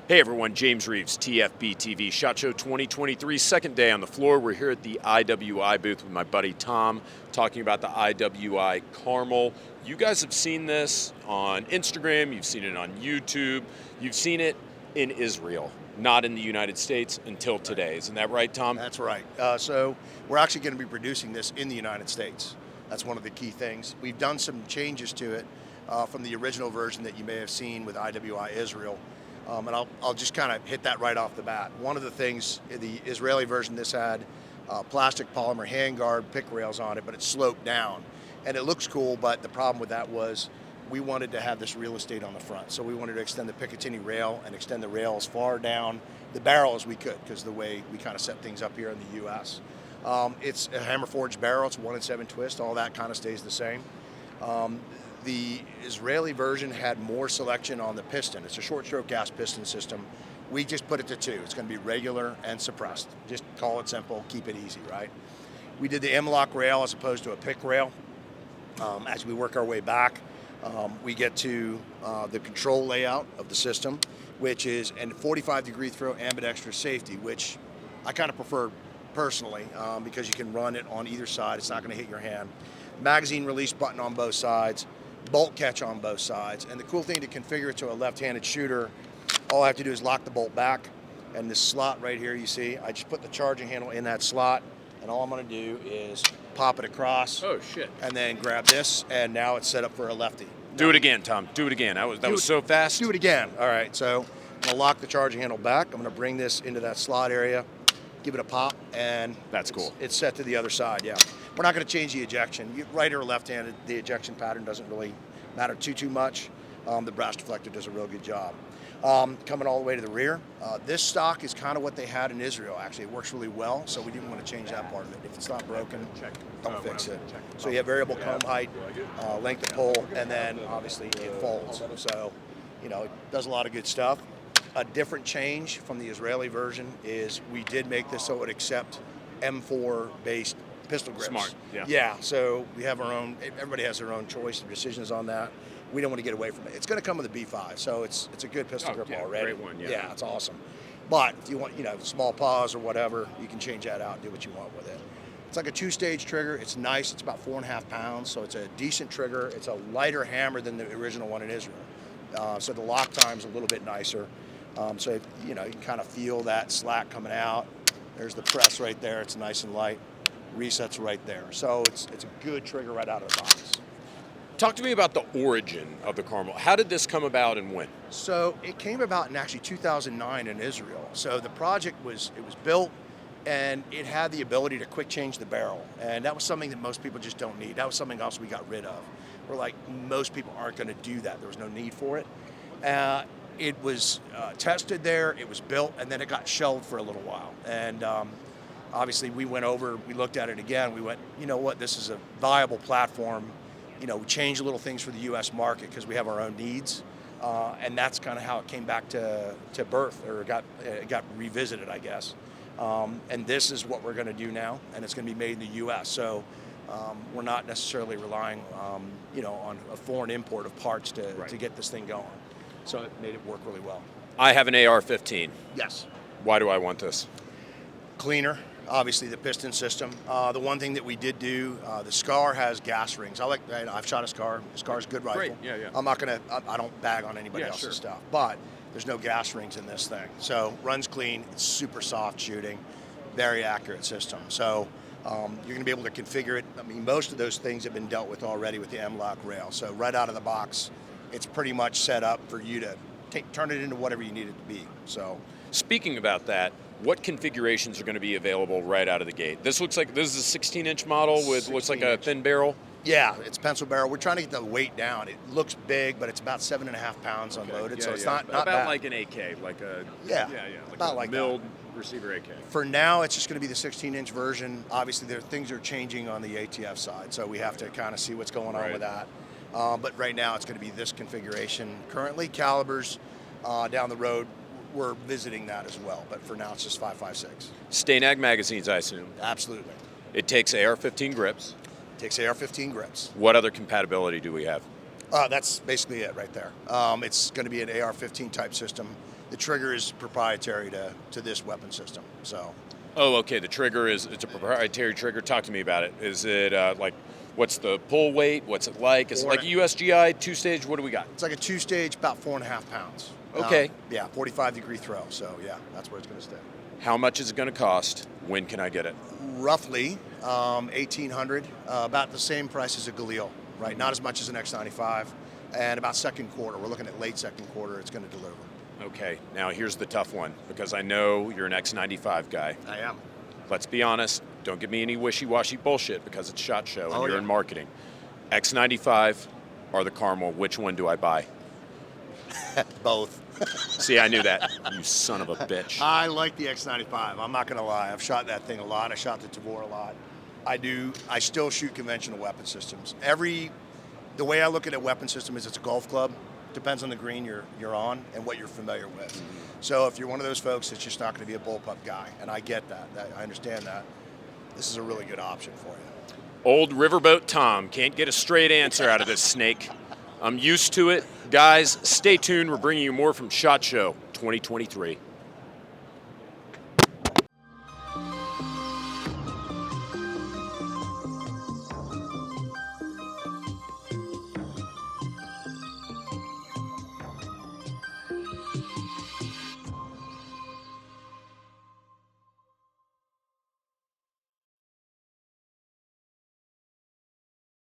Hey everyone, James Reeves, TFBTV, SHOT Show 2023, second day on the floor. We're here at the IWI booth with my buddy Tom, talking about the IWI Carmel. You guys have seen this on Instagram, you've seen it on YouTube, you've seen it in Israel, not in the United States until today. Isn't that right, Tom? That's right. So we're actually going to be producing this in the United States. That's one of the key things. We've done some changes to it from the original version that you may have seen with IWI Israel. And I'll just kind of hit that right off the bat. One of the things, the Israeli version, this had plastic polymer handguard pick rails on it, but it sloped down. And it looks cool, but the problem with that was we wanted to have this real estate on the front. So we wanted to extend the Picatinny rail and extend the rail as far down the barrel as we could, because the way we kind of set things up here in the US. It's a hammer forged barrel, it's 1-in-7 twist, all that kind of stays the same. The Israeli version had more selection on the piston. It's a short stroke gas piston system. We just put it to 2. It's going to be regular and suppressed. Just call it simple, keep it easy, right? We did the M-lock rail as opposed to a pick rail. As we work our way back, we get to the control layout of the system, which is a 45-degree throw ambidextrous safety, which I kind of prefer personally because you can run it on either side. It's not going to hit your hand. Magazine release button on both sides. Bolt catch on both sides. And the cool thing to configure it to a left-handed shooter, all I have to do is lock the bolt back, and this slot right here you see, I just put the charging handle in that slot, and all I'm going to do is pop it across. Oh shit. And then grab this, and now it's set up for a lefty. Do it again, Tom. Do it again. That was so fast. Do it again. All right, so I'm going to lock the charging handle back. I'm going to bring this into that slot area, give it a pop, and that's cool. It's set to the other side, yeah. We're not going to change the ejection. Right or left-handed, the ejection pattern doesn't really matter too much. The brass deflector does a real good job. Coming all the way to the rear, this stock is kind of what they had in Israel, actually. It works really well, so we didn't want to change that part of it. If it's not broken, don't fix it. So you have variable comb height, length of pole, and then obviously it folds. So, you know, it does a lot of good stuff. A different change from the Israeli version is we did make this so it would accept M4 based pistol grips. Smart, yeah. Yeah, so we have our own, everybody has their own choice of decisions on that. We don't want to get away from it. It's going to come with a B5, so it's a good pistol grip already. Great one, yeah. Yeah, it's awesome. But if you want, you know, small paws or whatever, you can change that out and do what you want with it. It's like a 2-stage trigger. It's nice. It's about 4.5 pounds, so it's a decent trigger. It's a lighter hammer than the original one in Israel. So the lock time's a little bit nicer. So, you know, you can kind of feel that slack coming out. There's the press right there. It's nice and light. Resets right there. So it's a good trigger right out of the box. Talk to me about the origin of the Carmel. How did this come about and when? So it came about in actually 2009 in Israel. So the project it was built, and it had the ability to quick change the barrel. And that was something that most people just don't need. That was something else we got rid of. We're like, most people aren't going to do that. There was no need for it. It was tested there, it was built, and then it got shelved for a little while. And obviously we went over, we looked at it again, we went, you know what, this is a viable platform. You know, we changed little things for the US market because we have our own needs. And that's kind of how it came back to birth, or it got revisited, I guess. And this is what we're going to do now, and it's going to be made in the US. So we're not necessarily relying, you know, on a foreign import of parts to get this thing going. So it made it work really well. I have an AR-15. Yes. Why do I want this? Cleaner, obviously the piston system. The one thing that we did do, the SCAR has gas rings. I've shot a SCAR. The SCAR's a good rifle. Great. Yeah. I don't bag on anybody else's stuff, but there's no gas rings in this thing. So runs clean, it's super soft shooting, very accurate system. So you're going to be able to configure it. I mean, most of those things have been dealt with already with the M-lock rail. So right out of the box, it's pretty much set up for you to turn it into whatever you need it to be. So, speaking about that, what configurations are going to be available right out of the gate? This is a 16-inch model with looks like a thin barrel. Yeah, it's pencil barrel. We're trying to get the weight down. It looks big, but it's about 7.5 pounds unloaded, so it's not about bad. Like an AK, like a like about a like milled receiver AK. For now, it's just going to be the 16-inch version. Obviously, things are changing on the ATF side, so we have to kind of see what's going on with that. But right now, it's going to be this configuration. Currently, calibers down the road, we're visiting that as well. But for now, it's just 5.56. Stanag magazines, I assume. Absolutely. It takes AR-15 grips. It takes AR-15 grips. What other compatibility do we have? That's basically it right there. It's going to be an AR-15 type system. The trigger is proprietary to this weapon system. So. Oh, okay. The trigger it's a proprietary trigger. Talk to me about it. Is it like, what's the pull weight? What's it like? Is it like a USGI two-stage? What do we got? It's like a two-stage, about 4.5 pounds. Okay. Yeah, 45-degree throw. So yeah, that's where it's going to stay. How much is it going to cost? When can I get it? Roughly $1,800, about the same price as a Galil, right? Not as much as an X95, and about second quarter. We're looking at late second quarter. It's going to deliver. Okay. Now here's the tough one, because I know you're an X95 guy. I am. Let's be honest. Don't give me any wishy-washy bullshit, because it's SHOT Show and you're in marketing. X95 or the Carmel? Which one do I buy? Both. See, I knew that. You son of a bitch. I like the X95. I'm not going to lie. I've shot that thing a lot. I shot the Tavor a lot. I still shoot conventional weapon systems. The way I look at a weapon system is it's a golf club. Depends on the green you're on and what you're familiar with. Mm-hmm. So if you're one of those folks that's just not going to be a bullpup guy, and I get that, I understand that, this is a really good option for you. Old Riverboat Tom can't get a straight answer out of this snake. I'm used to it. Guys, stay tuned. We're bringing you more from SHOT Show 2023.